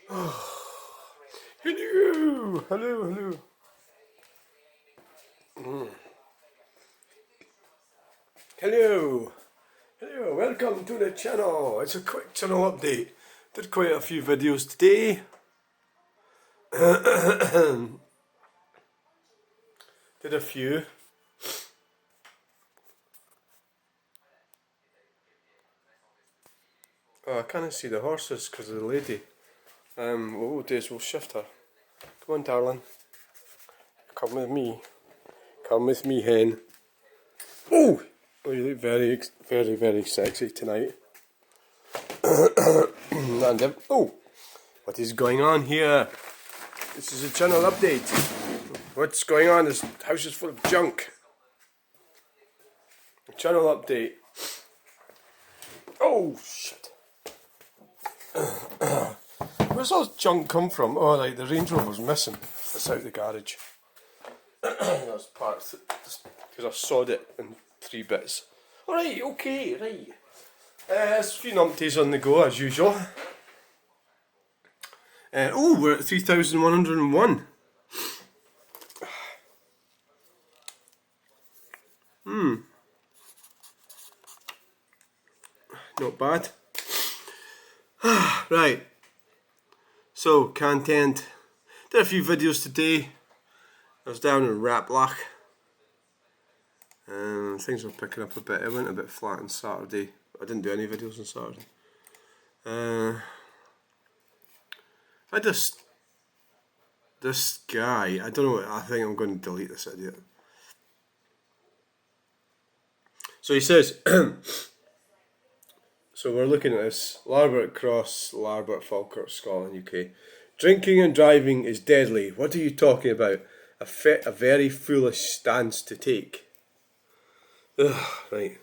Hello, hello. Hello, hello, welcome to the channel. It's a quick channel update. Did quite a few videos today. Did a few. Oh, I can't see the horses because of the lady. What we'll do is we'll shift her. Come on, darling. Come with me. Come with me, hen. Oh! Oh, you look very, very sexy tonight. Oh! What is going on here? This is a channel update. What's going on? This house is full of junk. A channel update. Oh, shit. Where's all this junk come from? Oh, right, the Range Rover's missing. It's out the garage. That's parts because I sawed it in 3 bits. Alright, okay, right. There's a few numpties on the go as usual. Oh, we're at 3,101. Not bad. Right. So, content. Did a few videos today. I was down in Raplach. Things were picking up a bit. It went a bit flat on Saturday. I didn't do any videos on Saturday. This guy, I don't know, I think I'm going to delete this idiot. So he says, so we're looking at this, Larbert Cross, Larbert Falkirk, Scotland, UK. Drinking and driving is deadly. What are you talking about? A very foolish stance to take. Ugh, right.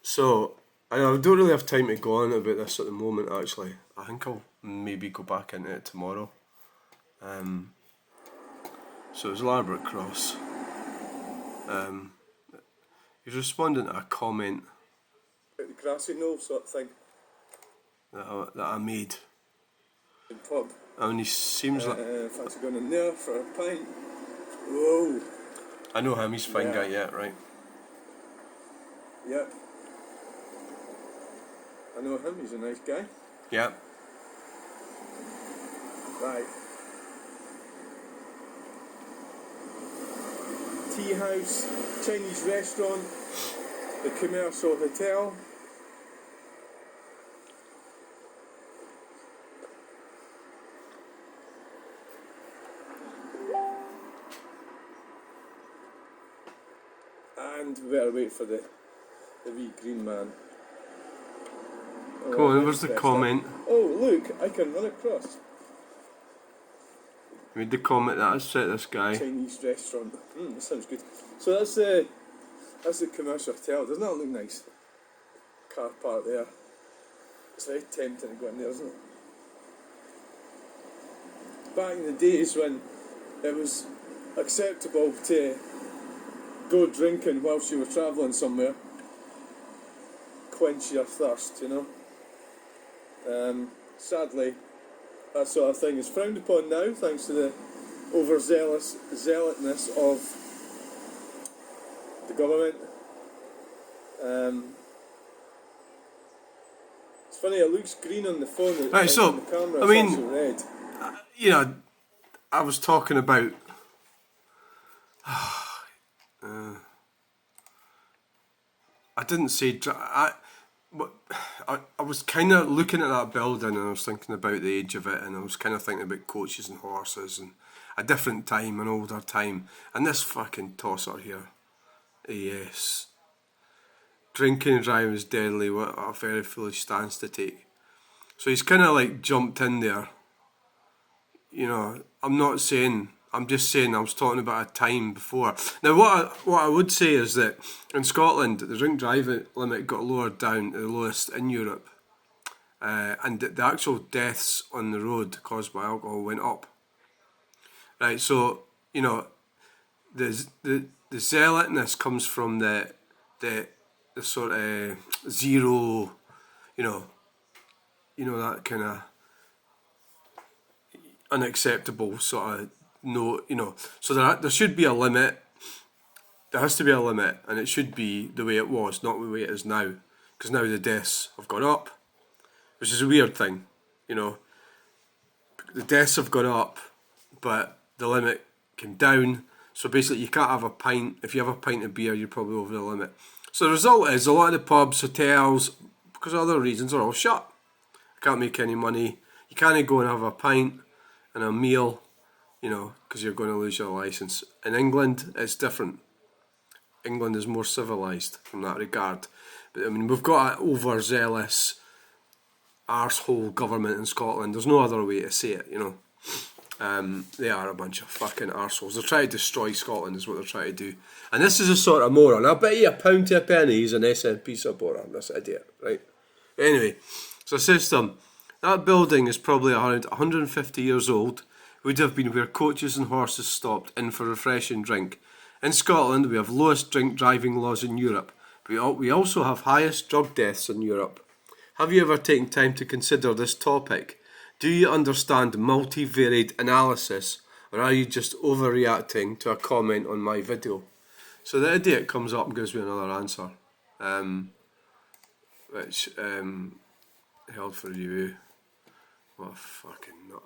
So, I don't really have time to go on about this at the moment actually. I think I'll maybe go back into it tomorrow. So it's Larbert Cross. He's responding to a comment The grassy knoll sort of thing. that I made. In pub. And he seems like... Fancy going in there for a pint. Whoa. I know him, he's a fine Yeah. guy, yeah, right. Yep. I know him, he's a nice guy. Yeah. Right. Tea house, Chinese restaurant, the Commercial Hotel. And we better wait for the wee green man. Come on, where's the comment? Oh, look, I can run across. He made the comment that I set this guy. Chinese restaurant. That sounds good. So that's the Commercial Hotel. Doesn't that look nice? Car park there. It's very tempting to go in there, isn't it? Back in the days when it was acceptable to go drinking whilst you were travelling somewhere, quench your thirst, you know. Sadly, that sort of thing is frowned upon now, thanks to the overzealous zealotness of the government. It's funny, it looks green on the phone. Right, so, on the camera, I mean, it's actually red. You know, I was talking about... I didn't say... I was kind of looking at that building and I was thinking about the age of it, and I was kind of thinking about coaches and horses and a different time, an older time, and this fucking tosser here. Yes. Drinking and driving is deadly, what a very foolish stance to take. So he's kind of like jumped in there. You know, I'm just saying I was talking about a time before. Now what I would say is that in Scotland the drink driving limit got lowered down to the lowest in Europe, and the actual deaths on the road caused by alcohol went up. Right, so you know the zealotness comes from the sort of zero, you know that kind of unacceptable sort of no, you know. So there should be a limit. There has to be a limit, and it should be the way it was, not the way it is now. Because now the deaths have gone up, which is a weird thing, you know. The deaths have gone up, but the limit came down. So basically, you can't have a pint. If you have a pint of beer, you're probably over the limit. So the result is a lot of the pubs, hotels, because of other reasons, are all shut. You can't make any money. You can't go and have a pint and a meal, you know, because you're going to lose your licence. In England, it's different. England is more civilised from that regard. But I mean, we've got an overzealous arsehole government in Scotland. There's no other way to say it, you know. They are a bunch of fucking arseholes. They're trying to destroy Scotland is what they're trying to do. And this is a sort of moron. I bet you £1 to a penny he's an SNP supporter, this idiot, right? Anyway, so system. That building is probably around 150 years old. Would have been where coaches and horses stopped in for refreshing drink. In Scotland, we have lowest drink driving laws in Europe. We also have highest drug deaths in Europe. Have you ever taken time to consider this topic? Do you understand multivariate analysis, or are you just overreacting to a comment on my video? So the idiot comes up and gives me another answer, which held for review. What a fucking nut.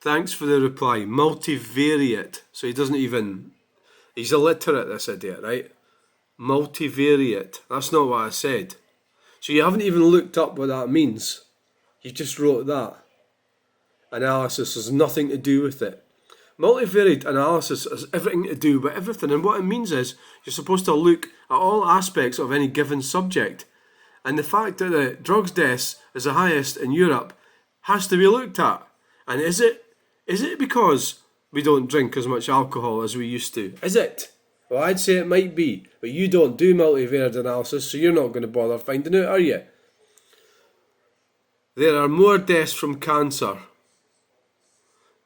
Thanks for the reply. Multivariate. So he doesn't even... He's illiterate, this idiot, right? Multivariate. That's not what I said. So you haven't even looked up what that means. You just wrote that. Analysis has nothing to do with it. Multivariate analysis has everything to do with everything. And what it means is you're supposed to look at all aspects of any given subject. And the fact that the drugs deaths is the highest in Europe has to be looked at. And is it because we don't drink as much alcohol as we used to? Is it? Well, I'd say it might be. But you don't do multivariate analysis, so you're not going to bother finding out, are you? There are more deaths from cancer.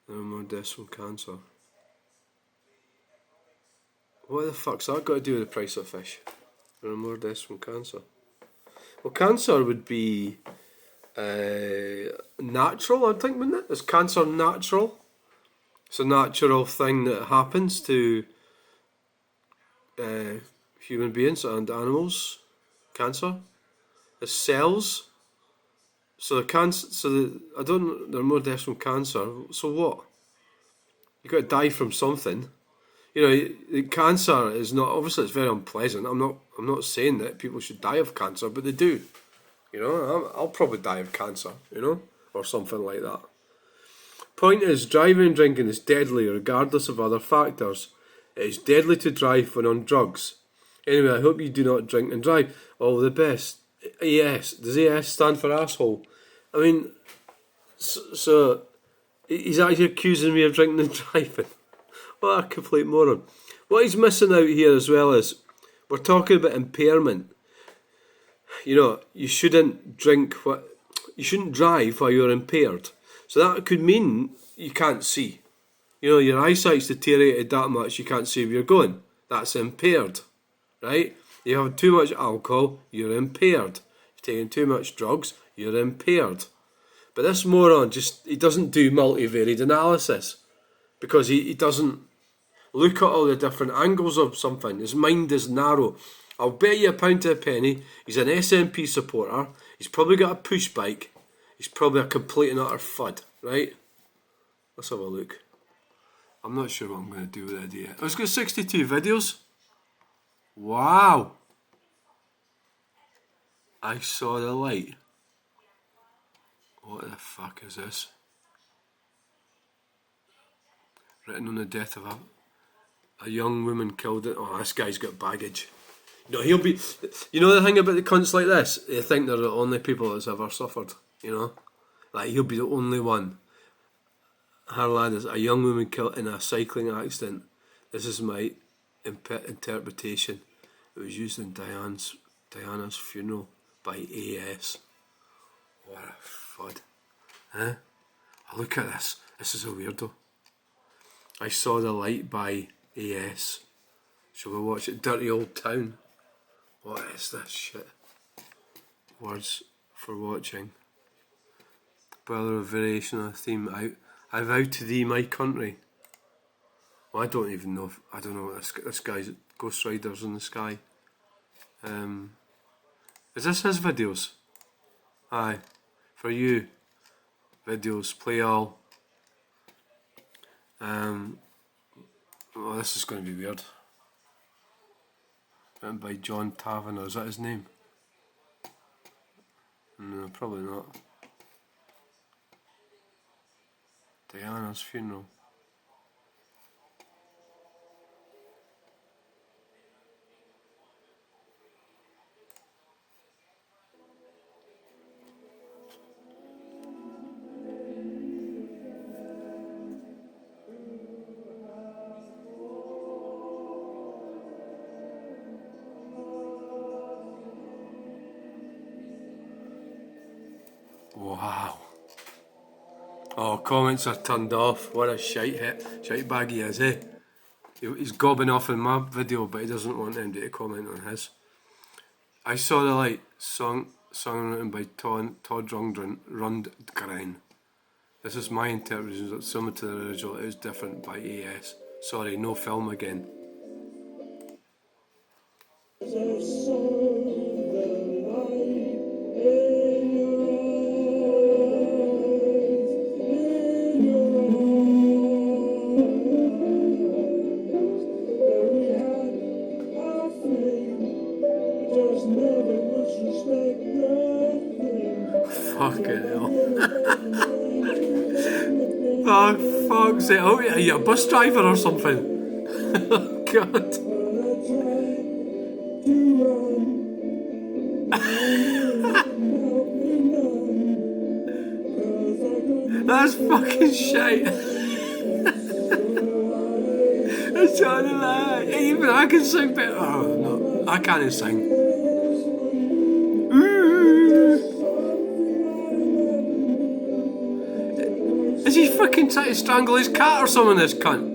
There are more deaths from cancer. What the fuck's that got to do with the price of fish? There are more deaths from cancer. Well, cancer would be natural, I think, wouldn't it? Is cancer natural? It's a natural thing that happens to human beings and animals. Cancer. It's cells. So there are more deaths from cancer. So what? You got to die from something. You know, cancer is not, obviously it's very unpleasant. I'm not saying that people should die of cancer, but they do. You know, I'll probably die of cancer, you know, or something like that. Point is, driving and drinking is deadly regardless of other factors. It is deadly to drive when on drugs. Anyway, I hope you do not drink and drive. All the best. AS. Does AS stand for asshole? I mean, so he's actually accusing me of drinking and driving. What a complete moron. What he's missing out here as well is, we're talking about impairment. You know, you shouldn't drive while you're impaired. So that could mean you can't see. You know, your eyesight's deteriorated that much you can't see where you're going. That's impaired, right? You have too much alcohol, you're impaired. You're taking too much drugs, you're impaired. But this moron he doesn't do multivariate analysis because he doesn't look at all the different angles of something. His mind is narrow. I'll bet you £1 to a penny he's an SNP supporter. He's probably got a push bike. He's probably a complete and utter fud, right? Let's have a look. I'm not sure what I'm going to do with it yet. It's got 62 videos. Wow. I saw the light. What the fuck is this? Written on the death of a young woman killed it. Oh, this guy's got baggage. No, he'll be... You know the thing about the cunts like this? They think they're the only people that's ever suffered, you know? Like, he'll be the only one. Her lad is a young woman killed in a cycling accident. This is my interpretation. It was used in Diana's funeral by AS. What a fud. Huh? Oh, look at this. This is a weirdo. I Saw the Light by AS. Shall we watch it? Dirty Old Town. What is this shit? Words for watching. Whether a variation of the theme, I vow to thee, my country. Well, I don't even know. I don't know what this guy's Ghost Riders in the Sky. Is this his videos? Aye, for you. Videos, play all. Well, this is going to be weird. Written by John Taverner, is that his name? No, probably not. Diana's funeral. Wow. Oh, comments are turned off. What a shite bag he is, eh? He's gobbing off in my video, but he doesn't want anybody to comment on his. I saw the light song written by Todd Rundgren. This is my interpretation, it's similar to the original. It is different by AS. Sorry, no film again. Fucking hell. Oh, fuck's sake. Oh, are you a bus driver or something? Oh, God. That's fucking shite. It's trying to lie. Even I can sing better. Oh, no. I can't sing. Is he fucking trying to strangle his cat or something, this cunt?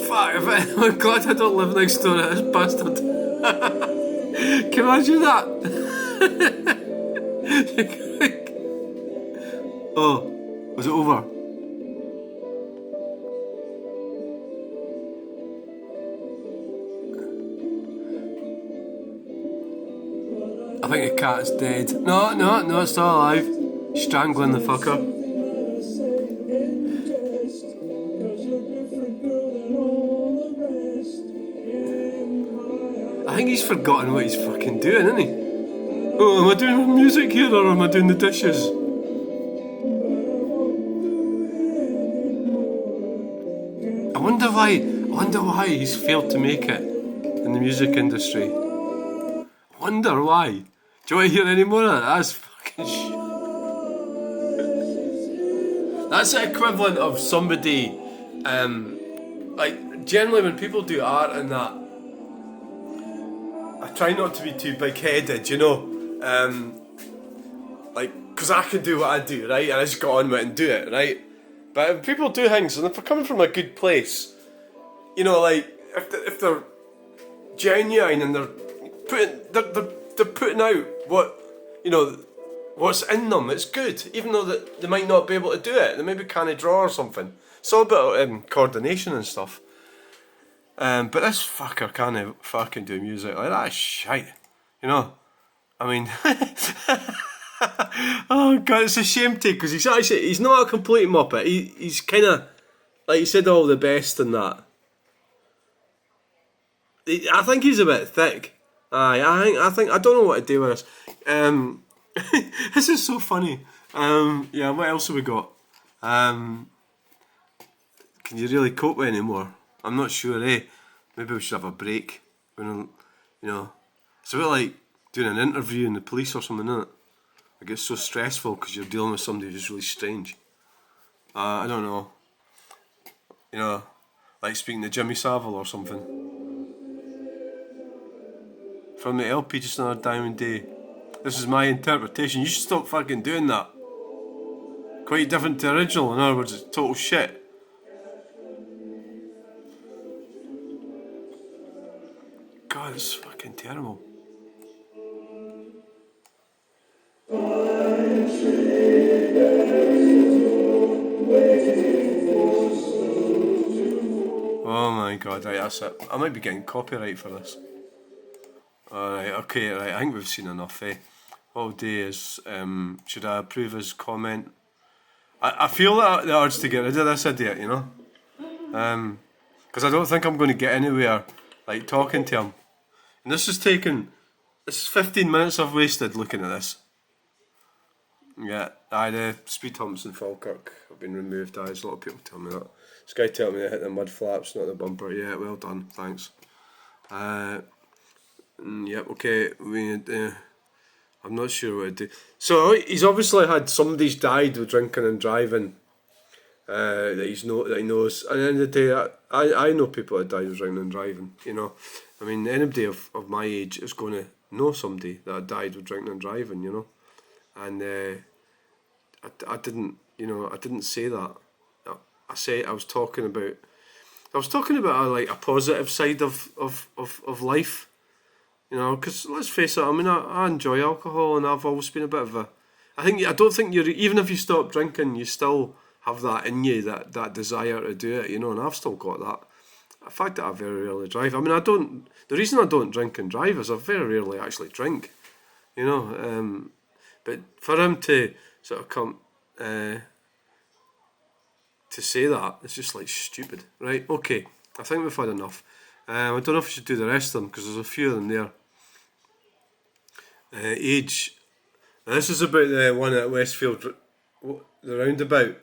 Fuck, I'm glad I don't live next door to this bastard. Can you imagine that? Oh, was it over? I think the cat's dead. No, it's still alive. Strangling the fucker. I think he's forgotten what he's fucking doing, isn't he? Oh, am I doing music here or am I doing the dishes? I wonder why he's failed to make it in the music industry. I wonder why. Do you want to hear any more of that? That's fucking shit. That's the equivalent of somebody, like, generally when people do art and that, I try not to be too big-headed, you know? Like, because I can do what I do, right? And I just got on with it and do it, right? But if people do things, and if they're coming from a good place, you know, like, if they're genuine and they're putting out what, you know, what's in them, it's good. Even though that they might not be able to do it, they maybe can't draw or something. It's all about coordination and stuff. But this fucker can't fucking do music like that. Shite, you know. I mean, oh god, it's a shame to because he's not a complete muppet. He's kind of like he said all the best in that. I think he's a bit thick. I think I don't know what to do with this. This is so funny. Yeah, what else have we got? Can you really cope with anymore? I'm not sure, eh? Maybe we should have a break. You know, it's a bit like doing an interview in the police or something, isn't it? It gets so stressful because you're dealing with somebody who's really strange. I don't know. You know, like speaking to Jimmy Savile or something. From the LP Just Another Diamond Day. This is my interpretation. You should stop fucking doing that. Quite different to original, in other words, it's total shit. God, it's fucking terrible. Oh my god, right, that's it. I might be getting copyright for this. Alright, okay, right, I think we've seen enough, eh? What I'll do is, should I approve his comment? I feel that the urge to get rid of this idiot, you know? Because I don't think I'm going to get anywhere, like, talking to him. And this is 15 minutes I've wasted looking at this. Yeah, the speed humps in Falkirk have been removed. There's a lot of people tell me that. This guy told me to hit the mud flaps, not the bumper. Yeah, well done, thanks. Yep, okay. I'm not sure what to do. So he's obviously had somebody's died with drinking and driving. That he knows. At the end of the day, I know people that died with drinking and driving. You know, I mean, anybody of my age is going to know somebody that died with drinking and driving. You know, and I didn't say that. I was talking about a positive side of life. You know, because let's face it. I mean, I enjoy alcohol, and I've always been a bit of a. I don't think you're, even if you stop drinking, you still have that in you, that desire to do it. You know, and I've still got that. The fact that I very rarely drive. I mean, the reason I don't drink and drive is I very rarely actually drink. You know, but for him to sort of come to say that, it's just like stupid, right? Okay, I think we've had enough. I don't know if we should do the rest of them because there's a few of them there. Age. Now this is about the one at Westfield, the roundabout.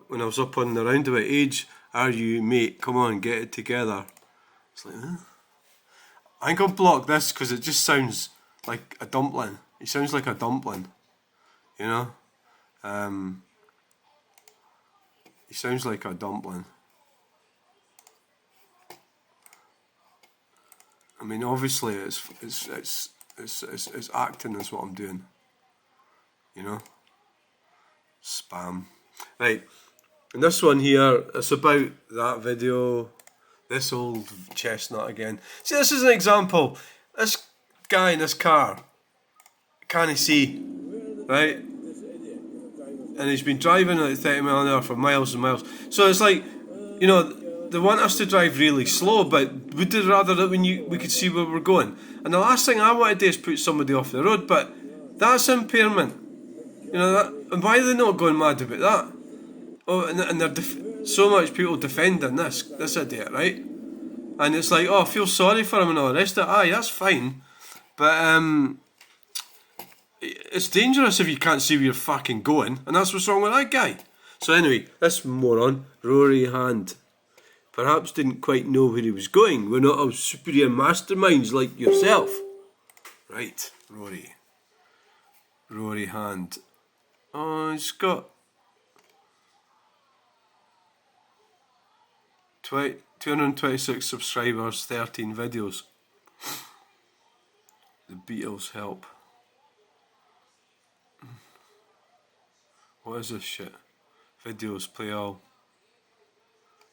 When I was up on the roundabout, age, are you mate? Come on, get it together. It's like, huh? I think I'll block this because it just sounds like a dumpling. He sounds like a dumpling, you know. He sounds like a dumpling. I mean, obviously, it's acting is what I'm doing. You know, spam. Right, and this one here, it's about that video. This old chestnut again. See, this is an example. This guy in this car can't see, right? And he's been driving at 30 mile an hour for miles and miles. So it's like, you know, they want us to drive really slow, but would they rather that we could see where we're going? And the last thing I want to do is put somebody off the road, but that's impairment. You know that, and why are they not going mad about that? Oh, and they're so much people defending this idiot, right? And it's like, oh, I feel sorry for him and all the rest of it. Aye, that's fine, but it's dangerous if you can't see where you're fucking going, and that's what's wrong with that guy. So anyway, this moron, Rory Hand, perhaps didn't quite know where he was going. We're not all superior masterminds like yourself. Right, Rory Hand. Oh, he's got 226 subscribers, 13 videos. The Beatles help. What is this shit? Videos, play all.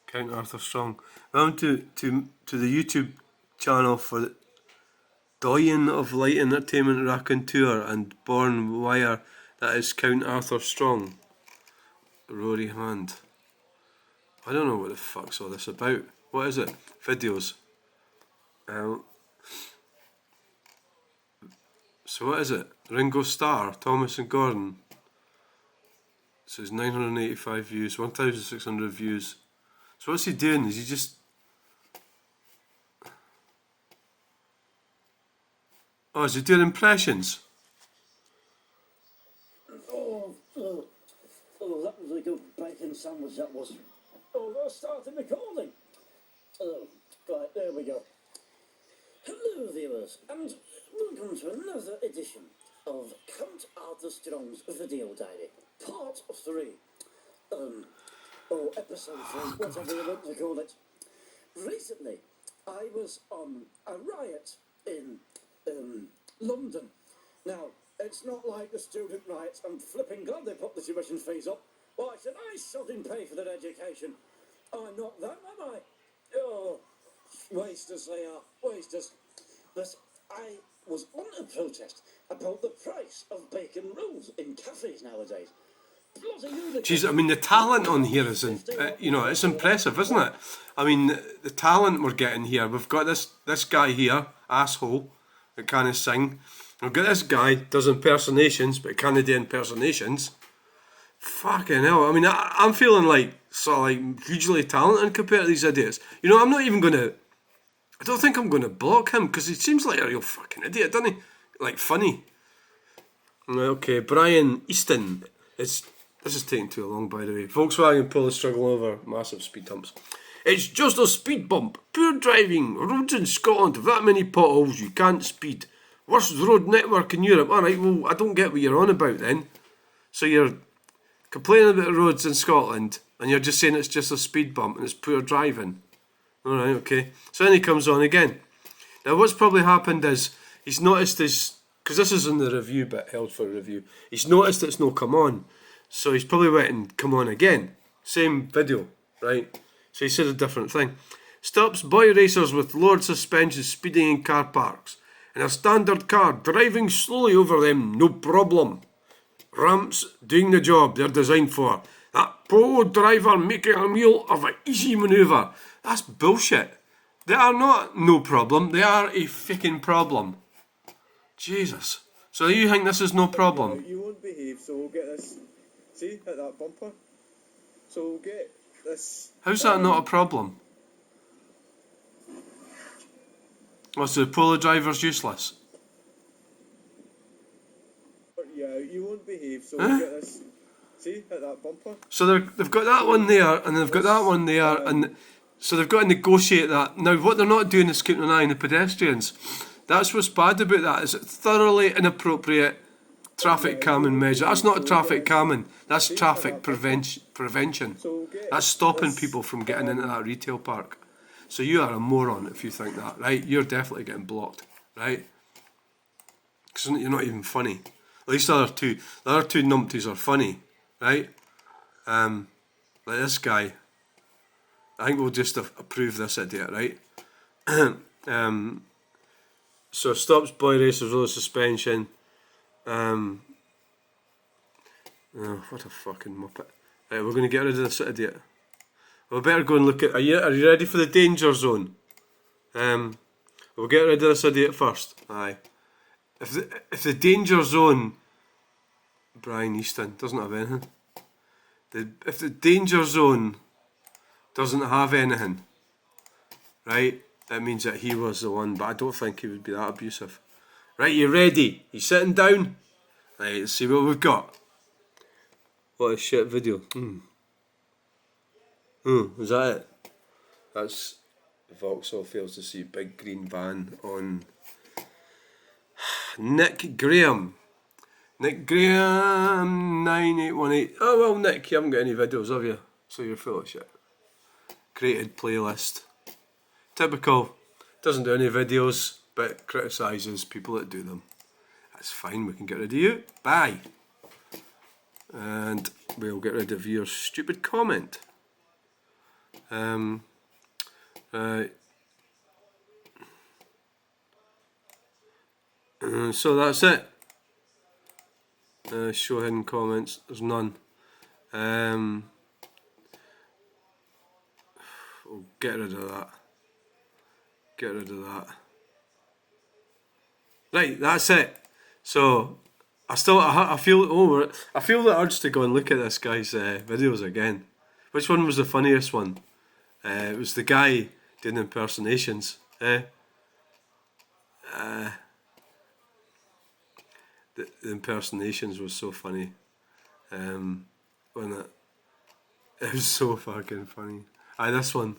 Count Arthur Strong. Welcome to the YouTube channel for Doyen of Light Entertainment Raconteur and Born Wire. That is Count Arthur Strong. Rory Hand. I don't know what the fuck's all this about. What is it? Videos. So what is it? Ringo Starr, Thomas and Gordon. So it's 985 views, 1,600 views. So what's he doing? Is he just... Oh, is he doing impressions? Oh, that was a good bacon sandwich, that was. Oh, they're starting recording. Oh, right, there we go. Hello, viewers, and welcome to another edition of Count Arthur Strong's Video Diary, Part 3. Episode 3, whatever you want to call it. Recently, I was on a riot in London. Now, it's not like the student riots. I'm flipping glad they put the tuition fees up. Why should I shouldn't pay for their education? I'm not them, am I? Oh, wasters they are, wasters. But I was on a protest about the price of bacon rolls in cafes nowadays. bloody ludicrous. Jeez, I mean, the talent on here is, it's impressive, isn't it? I mean, the talent we're getting here. We've got this guy here, asshole, that can't sing. We've got this guy does impersonations, but can't do impersonations. Fucking hell! I mean, I'm feeling like sort of like hugely talented compared to these idiots. I'm not even gonna. I don't think I'm gonna block him because he seems like a real fucking idiot, doesn't he? Like funny. Okay, Brian Easton. This is taking too long, by the way. Volkswagen Polo struggle over massive speed humps. It's just a speed bump. Poor driving. Roads in Scotland have that many potholes you can't speed. Worst road network in Europe. Alright, well, I don't get what you're on about then. So you're complaining about the roads in Scotland and you're just saying it's just a speed bump and it's poor driving. Alright, okay. So then he comes on again. Now what's probably happened is he's noticed his... Because this is in the review bit, held for review. He's noticed it's no come on. So he's probably went and come on again. Same video, right? So he said a different thing. Stops boy racers with lowered suspension speeding in car parks. In a standard car, driving slowly over them, no problem. Ramps doing the job they're designed for. That polo driver making a meal of an easy manoeuvre. That's bullshit. They are not no problem. They are a fucking problem. Jesus. So you think this is no problem? You won't behave, so we'll get this. See, hit that bumper. So we'll get this. How's that not a problem? Was the polo driver's useless? Yeah, you won't behave, so we'll get this. See, hit that bumper. So they've got that one there, and they've got that one there, and so they've got to negotiate that. Now, what they're not doing is keeping an eye on the pedestrians. That's what's bad about that. Is it thoroughly inappropriate traffic calming measure? That's not traffic calming. That's traffic prevention. That's stopping people from getting into that retail park. So you are a moron if you think that, right? You're definitely getting blocked, right? Because you're not even funny. At least the other two numpties are funny, right? Like this guy. I think we'll just approve this idiot, right? So stops boy racers with suspension. Oh, what a fucking muppet. Right, we're going to get rid of this idiot. We better go and look at... Are you ready for the danger zone? We'll get rid of this idiot first. Aye. If the danger zone... Brian Easton doesn't have anything. If the danger zone doesn't have anything, right, that means that he was the one, but I don't think he would be that abusive. Right, you ready? You sitting down? Right, let's see what we've got. What a shit video. Is that it? That's Vauxhall fails to see big green van on Nick Graham. Nick Graham 9818. Oh well, Nick, you haven't got any videos, have you? So you're full of shit. Created playlist. Typical. Doesn't do any videos, but criticises people that do them. That's fine, we can get rid of you. Bye. And we'll get rid of your stupid comment. So that's it. Show hidden comments. There's none. We'll get rid of that. Get rid of that. Right, that's it. So I feel the urge to go and look at this guy's videos again. Which one was the funniest one? It was the guy doing impersonations. The impersonations was so funny. Wasn't it? It was so fucking funny. This one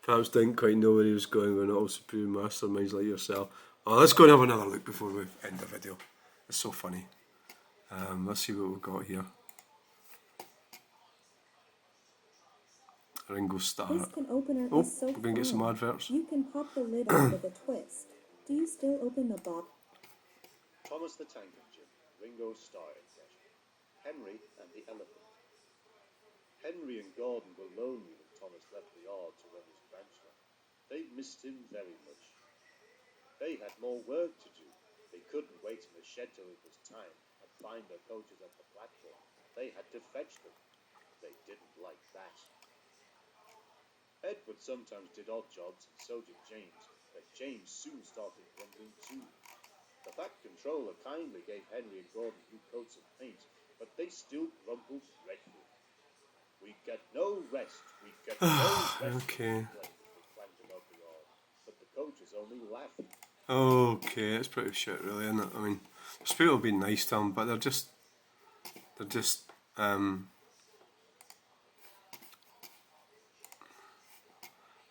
perhaps didn't quite know where he was going. We're not all supreme masterminds like yourself. Oh, let's go and have another look before we end the video. It's so funny. Let's see what we've got here. Ringo Starr. This can opener Oh, is so we're going to get some fun. adverts. You can pop the lid off with a twist. Do you still open the box? Thomas the Tank Engine, Ringo Starr impression. Henry and the Elephant. Henry and Gordon were lonely when Thomas left the yard to run his branch line. They missed him very much. They had more work to do. They couldn't wait in the shed till it was time and find their coaches at the platform. they had to fetch them. They didn't like that. Edward sometimes did odd jobs, and so did James, but James soon started grumbling too. The Fat Controller kindly gave Henry and Gordon new coats of paint, but they still grumbled dreadfully. We get no rest, we get no rest, Okay. they clanged above the yard, but the coaches only laughed. Okay, it's pretty shit, really, isn't it? I mean, there's people being nice to them, but they're just, let's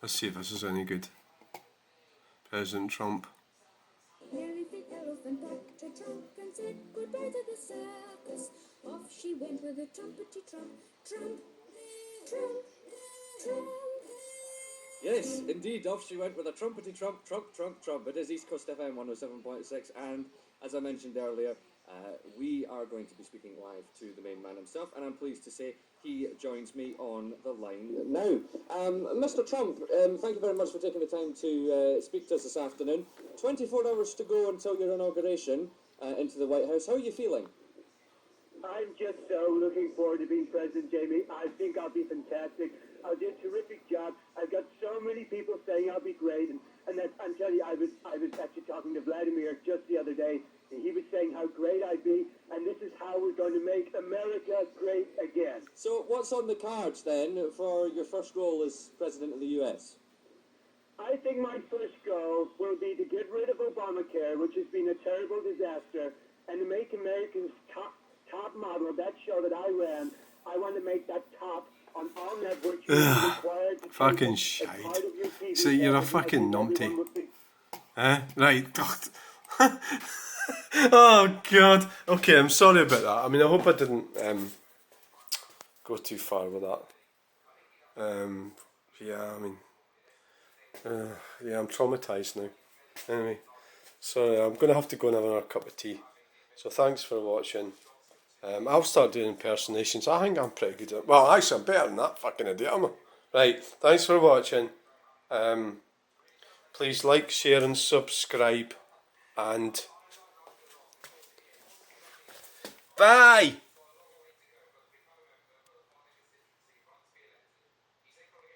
see if this is any good. President Trump. Nearly the elephant Dr. Trump and said goodbye to the circus. Off she went with a trumpety trump, trump, trump, trump. Yes, indeed, off she went with a trumpety trump, trump, trump, trump. It is East Coast FM 107.6, and as I mentioned earlier, we are going to be speaking live to the main man himself, and I'm pleased to say he joins me on the line now. Mr. Trump, thank you very much for taking the time to speak to us this afternoon. 24 hours to go until your inauguration into the White House. How are you feeling? I'm just so looking forward to being president, Jamie. I think I'll be fantastic. I'll do a terrific job. I've got so many people saying I'll be great, and that, I'm telling you, I was actually talking to Vladimir just the other day, and he was saying how great I'd be, and this is how we're going to make America great again. So what's on the cards then for your first role as president of the US? I think my first goal will be to get rid of Obamacare, which has been a terrible disaster, and to make Americans top model of that show that I ran. I want to make that top on all networks. Required to Fucking shite. So you're a fucking numpty. Right. Oh god. Okay, I'm sorry about that. I mean, I hope I didn't go too far with that. Yeah, I mean, yeah, I'm traumatised now. Anyway, sorry, I'm going to have to go and have another cup of tea. So thanks for watching. I'll start doing impersonations. I think I'm pretty good at it. Well, actually, I'm better than that fucking idiot, am I? Right, thanks for watching. Please like, share and subscribe. And bye!